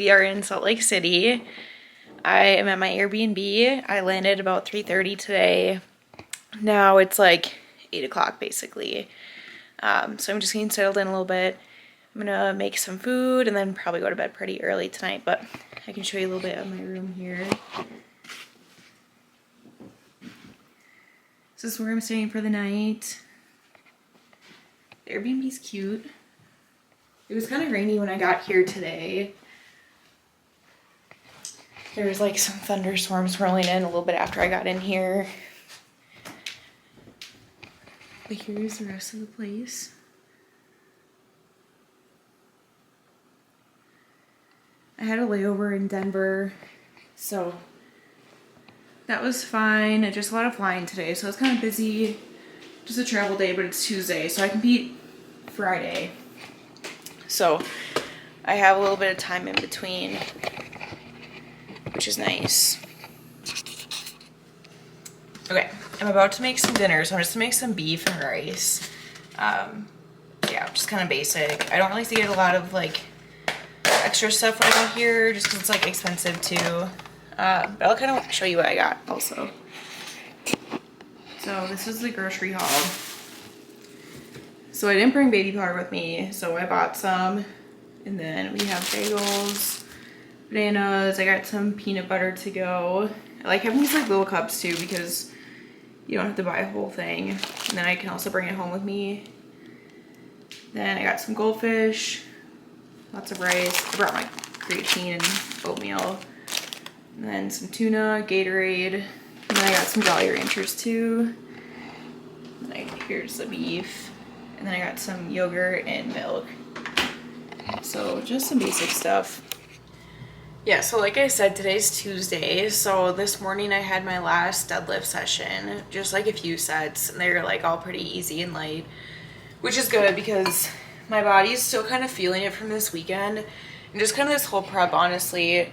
we are in Salt Lake City. I am at my Airbnb. I landed about 3:30 today. Now it's like 8 o'clock basically. So I'm just getting settled in a little bit. I'm gonna make some food and then probably go to bed pretty early tonight, but I can show you a little bit of my room here. This is where I'm staying for the night. The Airbnb's cute. It was kind of rainy when I got here today. There was like some thunderstorms rolling in a little bit after I got in here. But here's the rest of the place. I had a layover in Denver, so that was fine. Just a lot of flying today, so it's kind of busy. Just a travel day, but it's Tuesday, so I compete Friday. So I have a little bit of time in between, which is nice. Okay, I'm about to make some dinner, so I'm just gonna make some beef and rice. Yeah, just kind of basic. I don't really get a lot of like extra stuff when I go here, just because it's like expensive too. But I'll kind of show you what I got also. So this is the grocery haul. So I didn't bring baby powder with me, so I bought some. And then we have bagels, bananas. I got some peanut butter to go. I like having these like little cups too because you don't have to buy a whole thing. And then I can also bring it home with me. Then I got some goldfish, lots of rice. I brought my creatine and oatmeal. And then some tuna, Gatorade. And then I got some Jolly Ranchers too. And here's the beef. And then I got some yogurt and milk. So just some basic stuff. Yeah, so like I said, today's Tuesday. So this morning I had my last deadlift session. Just like a few sets. And they were like all pretty easy and light. Which is good because my body's still kind of feeling it from this weekend. And just kind of this whole prep, honestly.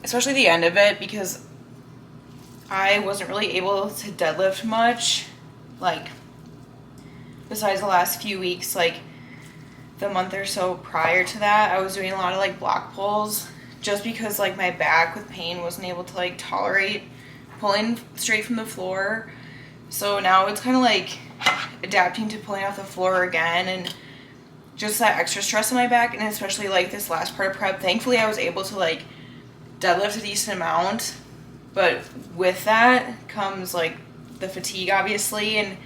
Especially the end of it, because I wasn't really able to deadlift much. Like, besides the last few weeks, like the month or so prior to that, I was doing a lot of like block pulls just because like my back with pain wasn't able to like tolerate pulling straight from the floor. So now it's kind of like adapting to pulling off the floor again, and just that extra stress on my back. And especially like this last part of prep, thankfully I was able to like deadlift a decent amount, but with that comes like the fatigue obviously, and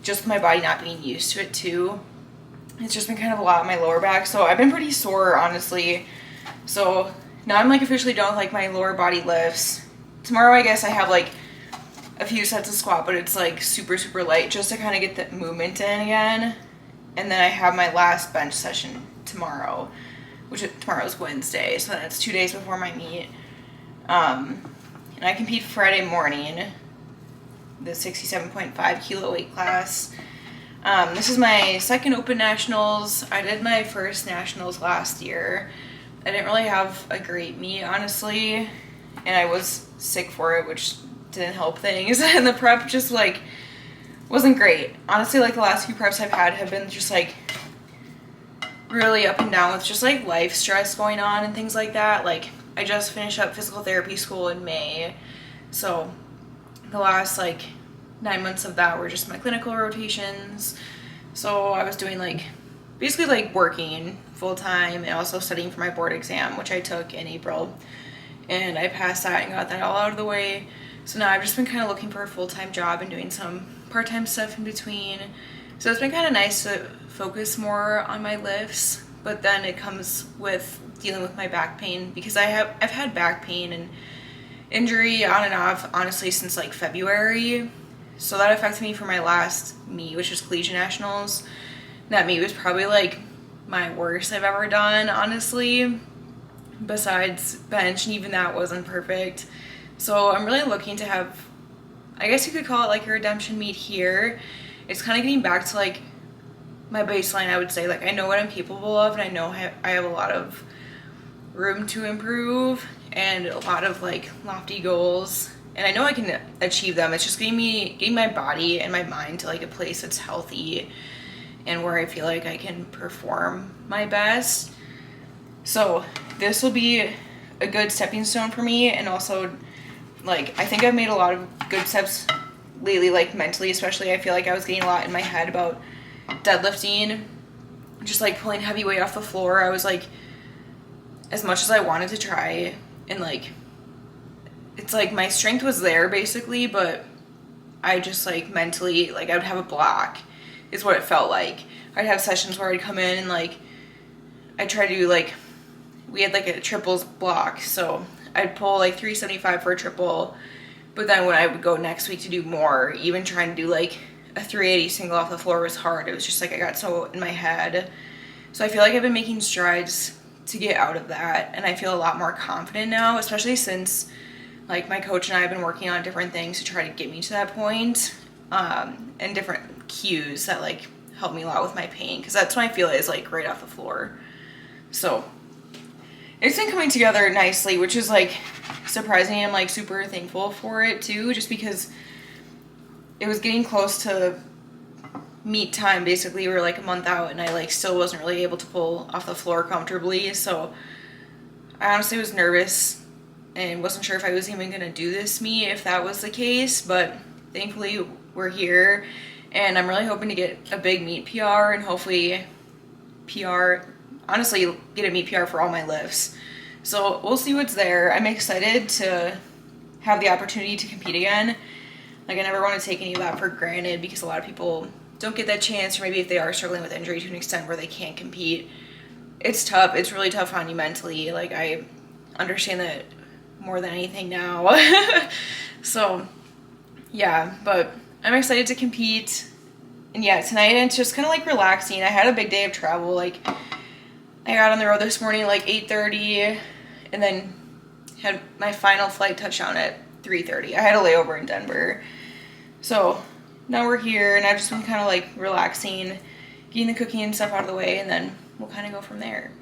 just my body not being used to it too. It's just been kind of a lot on my lower back, so I've been pretty sore honestly. So now I'm like officially done with like my lower body lifts. Tomorrow I guess I have like a few sets of squat, but it's like super light just to kind of get the movement in again. And then I have my last bench session tomorrow, tomorrow's Wednesday, so that's 2 days before my meet. And I compete Friday morning, the 67.5 kilo weight class. This is my second open nationals. I did my first nationals last year. I didn't really have a great meet, honestly, and I was sick for it, which didn't help things. And the prep just like wasn't great. Honestly, like the last few preps I've had have been just like really up and down with just like life stress going on and things like that. Like I just finished up physical therapy school in May, so the last like 9 months of that were just my clinical rotations. So I was doing like basically like working full time and also studying for my board exam, which I took in April, and I passed that and got that all out of the way. So now I've just been kind of looking for a full-time job and doing some part-time stuff in between. So it's been kind of nice to focus more on my lifts, but then it comes with dealing with my back pain, because I've had back pain and injury on and off honestly since like February. So that affected me for my last meet, which was Collegiate Nationals. That meet was probably like my worst I've ever done, honestly, besides bench, and even that wasn't perfect. So I'm really looking to have, I guess you could call it like a redemption meet here. It's kind of getting back to like my baseline, I would say. Like I know what I'm capable of, and I know I have a lot of room to improve and a lot of like lofty goals, and I know I can achieve them. It's just getting my body and my mind to like a place that's healthy and where I feel like I can perform my best. So this will be a good stepping stone for me, and also like I think I've made a lot of good steps lately, like mentally especially. I feel like I was getting a lot in my head about deadlifting, just like pulling heavy weight off the floor. I was like, as much as I wanted to try, and like it's like my strength was there basically, but I just like mentally, like I would have a block is what it felt like. I'd have sessions where I'd come in and like I try to do like, we had like a triples block, so I'd pull like 375 for a triple, but then when I would go next week to do more, even trying to do like a 380 single off the floor was hard. It was just like I got so in my head. So I feel like I've been making strides to get out of that, and I feel a lot more confident now, especially since like my coach and I have been working on different things to try to get me to that point, and different cues that like help me a lot with my pain, because that's when I feel it is like right off the floor. So it's been coming together nicely, which is like surprising. I'm like super thankful for it too, just because it was getting close to meet time. Basically, we were like a month out and I like still wasn't really able to pull off the floor comfortably. So I honestly was nervous and wasn't sure if I was even gonna do this meet if that was the case, but thankfully we're here, and I'm really hoping to get a big meet PR, and hopefully honestly get a meet PR for all my lifts. So we'll see what's there. I'm excited to have the opportunity to compete again. Like I never want to take any of that for granted, because a lot of people don't get that chance, or maybe if they are struggling with injury to an extent where they can't compete, it's tough. It's really tough on you mentally. Like I understand that more than anything now. So yeah, but I'm excited to compete. And yeah, tonight it's just kind of like relaxing. I had a big day of travel. Like I got on the road this morning at like 8:30, and then had my final flight touchdown at 3:30. I had a layover in Denver. So now we're here, and I've just been kind of like relaxing, getting the cooking and stuff out of the way, and then we'll kind of go from there.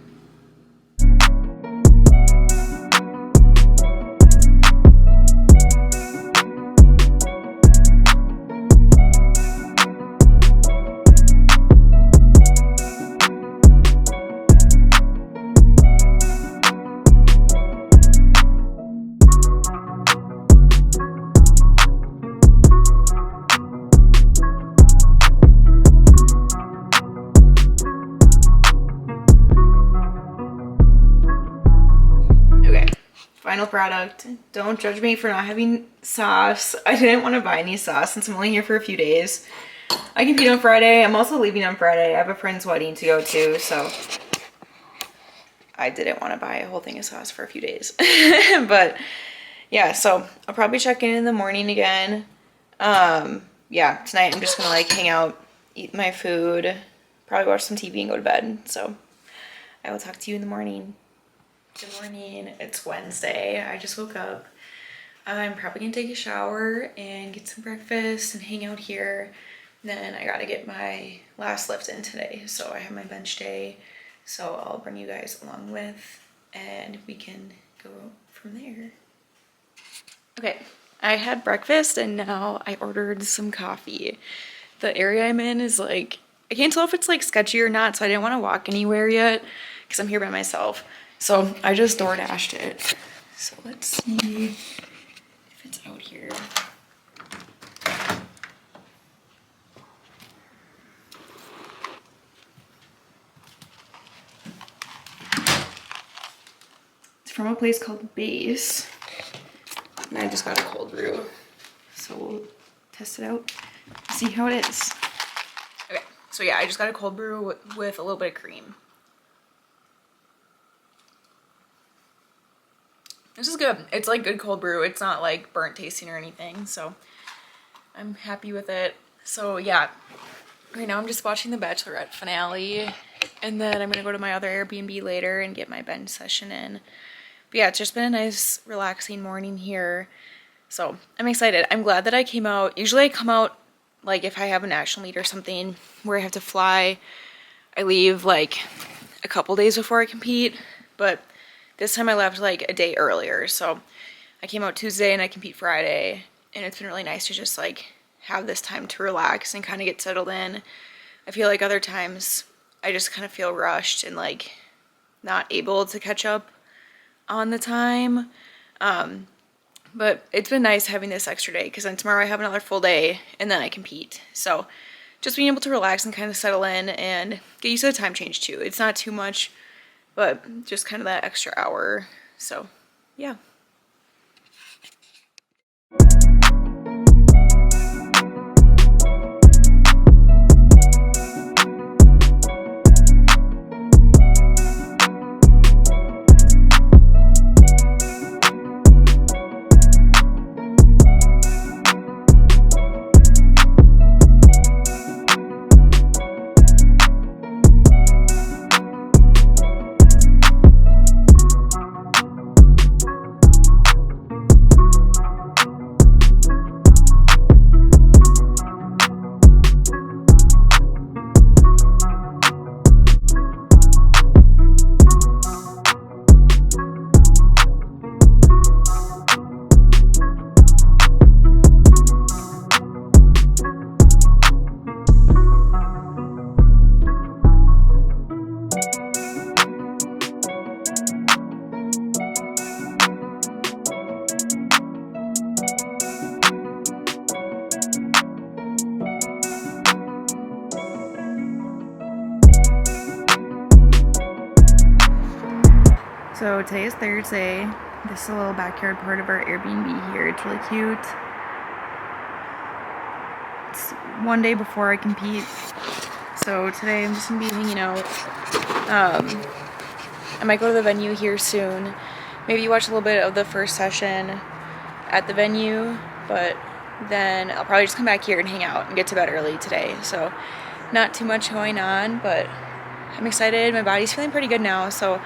Final product. Don't judge me for not having sauce. I didn't want to buy any sauce since I'm only here for a few days. I compete on Friday. I'm also leaving on Friday. I have a friend's wedding to go to, so I didn't want to buy a whole thing of sauce for a few days. But yeah, so I'll probably check in the morning again. Yeah, tonight I'm just gonna like hang out, eat my food, probably watch some TV and go to bed. So I will talk to you in the morning. Good morning, it's Wednesday. I just woke up. I'm probably gonna take a shower and get some breakfast and hang out here. Then I gotta get my last lift in today. So I have my bench day. So I'll bring you guys along with, and we can go from there. Okay, I had breakfast and now I ordered some coffee. The area I'm in is like, I can't tell if it's like sketchy or not, so I didn't want to walk anywhere yet because I'm here by myself. So I just DoorDashed it. So let's see if it's out here. It's from a place called Base. And I just got a cold brew. So we'll test it out, see how it is. Okay, so yeah, I just got a cold brew with a little bit of cream. This is good. It's like good cold brew. It's not like burnt tasting or anything, so I'm happy with it. So yeah, right now I'm just watching the Bachelorette finale, and then I'm gonna go to my other Airbnb later and get my bench session in. But yeah, it's just been a nice relaxing morning here, so I'm excited. I'm glad that I came out. Usually I come out like if I have a national meet or something where I have to fly, I leave like a couple days before I compete, but this time I left like a day earlier, so I came out Tuesday and I compete Friday, and it's been really nice to just like have this time to relax and kind of get settled in. I feel like other times I just kind of feel rushed and like not able to catch up on the time. But it's been nice having this extra day because then tomorrow I have another full day and then I compete. So just being able to relax and kind of settle in and get used to the time change too. It's not too much, but just kind of that extra hour. So yeah. So today is Thursday. This is a little backyard part of our Airbnb here. It's really cute. It's one day before I compete. So today I'm just gonna be hanging out. I might go to the venue here soon. Maybe watch a little bit of the first session at the venue, but then I'll probably just come back here and hang out and get to bed early today. So not too much going on, but I'm excited. My body's feeling pretty good now, so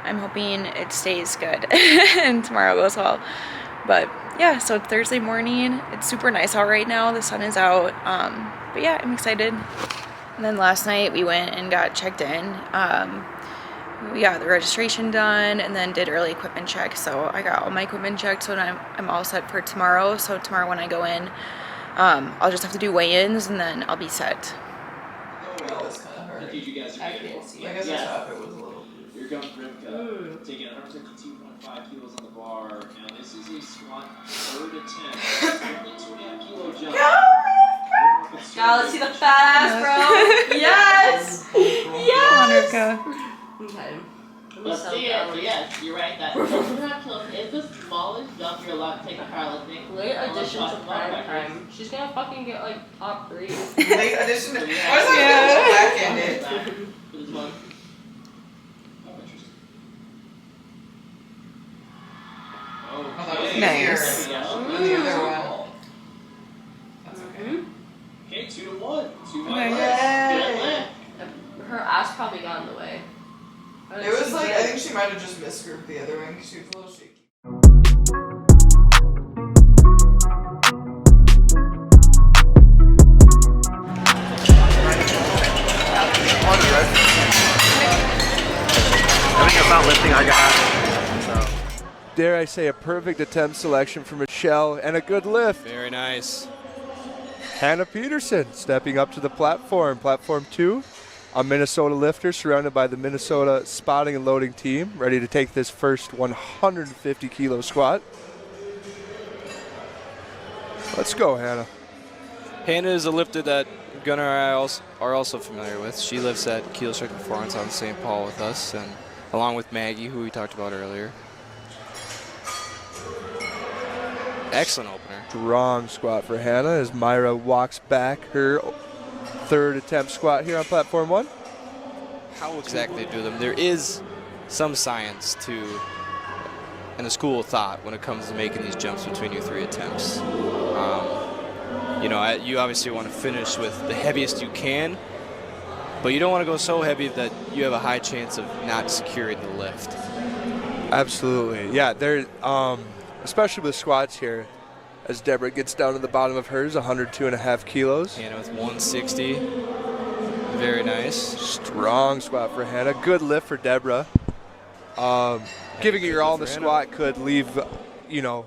I'm hoping it stays good and tomorrow goes well. But yeah, so it's Thursday morning. It's super nice out right now. The sun is out. But yeah, I'm excited. And then last night we went and got checked in. We got the registration done and then did early equipment check. So I got all my equipment checked, so I'm all set for tomorrow. So tomorrow when I go in, I'll just have to do weigh-ins and then I'll be set. I can't see. I guess I thought it was a little. Here comes Rivka, taking 152.5 kilos on the bar. Now this is a squat third attempt. Only 2.5 kilo jump. God, let's see the fat ass, bro. Yes! Yes! Okay. Let's see it. So yes, you're right. That 2.5 kilos is the smallest jump you're allowed to take a powerlifting. Late addition to prime time. She's gonna fucking get like top 3. Late addition to. Why is that back-ended? For this one. Oh, that was Nice. easier than the other one. That's okay. Okay, 2-1. 2-1. Okay. Good lift. Her ass probably got in the way. It was like, I think she might have just misgrouped the other one because she was a little shaky. Everything about lifting I got. Dare I say, a perfect attempt selection for Michelle and a good lift. Very nice. Hannah Peterson stepping up to the platform. Platform 2, a Minnesota lifter surrounded by the Minnesota spotting and loading team, ready to take this first 150 kilo squat. Let's go, Hannah. Hannah is a lifter that Gunnar and I are also familiar with. She lifts at Kilo Strength Performance on St. Paul with us, and along with Maggie, who we talked about earlier. Excellent opener. Strong squat for Hannah as Myra walks back her third attempt squat here on platform 1. How exactly do them? There is some science to and a school of thought when it comes to making these jumps between your 3 attempts. You know, you obviously want to finish with the heaviest you can, but you don't want to go so heavy that you have a high chance of not securing the lift. Absolutely. Yeah, there, especially with squats here, as Deborah gets down to the bottom of hers, 102.5 kilos. Hannah with 160. Very nice. Strong squat for Hannah. Good lift for Deborah. Giving it your all in the squat could leave, you know,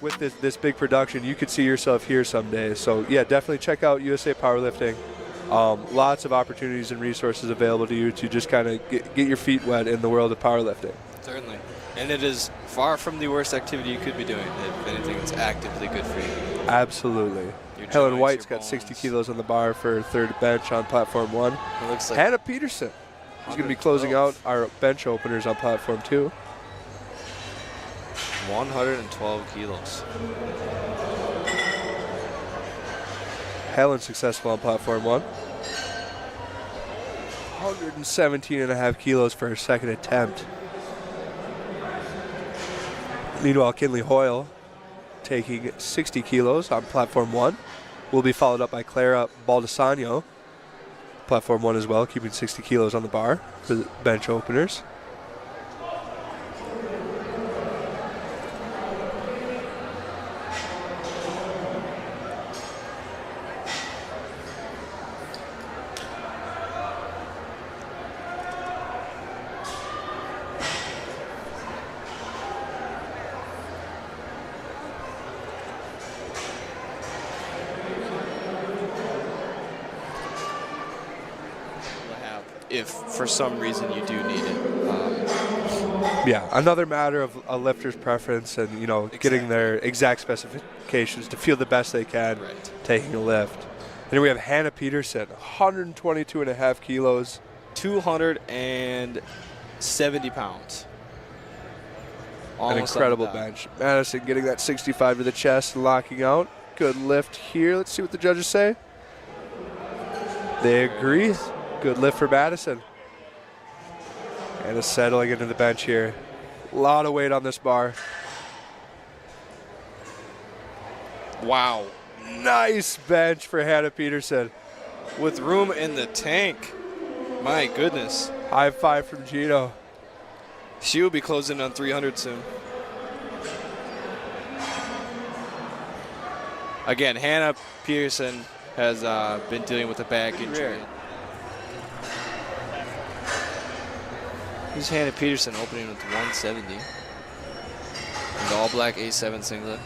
with this big production, you could see yourself here someday. So yeah, definitely check out USA Powerlifting. Lots of opportunities and resources available to you to just kind of get your feet wet in the world of powerlifting. Certainly. And it is far from the worst activity you could be doing. If anything, it's actively good for you. Absolutely. Your Helen joints, White's your got bones. 60 kilos on the bar for third bench on platform 1. It looks like Hannah Peterson is going to be closing out our bench openers on platform 2. 112 kilos. Helen successful on platform 1. 117.5 kilos for her second attempt. Meanwhile, Kinley Hoyle taking 60 kilos on platform 1. Will be followed up by Clara Baldessano. Platform 1 as well, keeping 60 kilos on the bar for the bench openers. If for some reason you do need it. Yeah, another matter of a lifter's preference and, you know, getting their exact specifications to feel the best they can taking a lift. And here we have Hannah Peterson, 122.5 kilos. 270 pounds. An Almost incredible on the dot. bench. Madison getting that 65 to the chest, locking out. Good lift here. Let's see what the judges say. They agree. Good lift for Madison. And is settling into the bench here. A lot of weight on this bar. Wow. Nice bench for Hannah Peterson. With room in the tank. My goodness. High five from Gino. She will be closing on 300 soon. Again, Hannah Peterson has been dealing with a back injury. Here's Hannah Peterson opening with 170. In the all-black A7 singlet.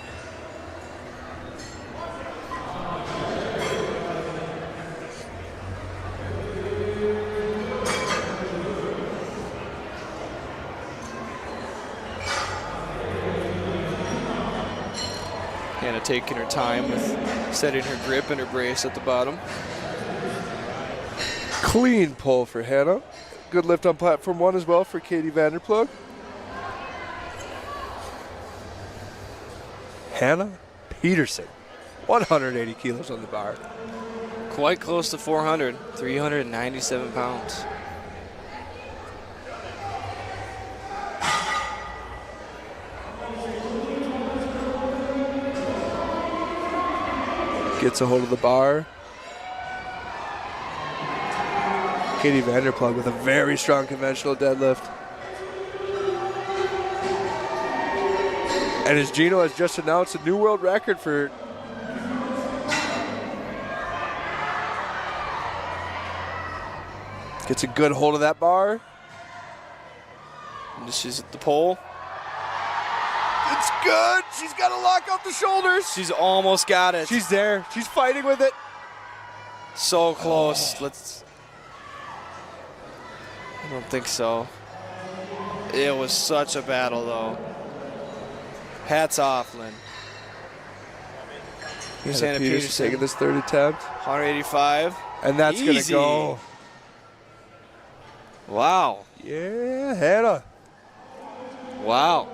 Hannah taking her time with setting her grip and her brace at the bottom. Clean pull for Hannah. Good lift on platform 1 as well for Katie Vanderplug. Hannah Peterson, 180 kilos on the bar. Quite close to 400, 397 pounds. Gets a hold of the bar. Katie Vanderplug with a very strong conventional deadlift. And as Gino has just announced, a new world record for gets a good hold of that bar. And she's at the pole. It's good. She's got to lock out the shoulders. She's almost got it. She's there. She's fighting with it. So close. I don't think so. It was such a battle, though. Hats off, Lynn. Here's Hannah Peterson taking this third attempt. 185. And that's going to Easy. go. Wow. Yeah, Hannah. Wow.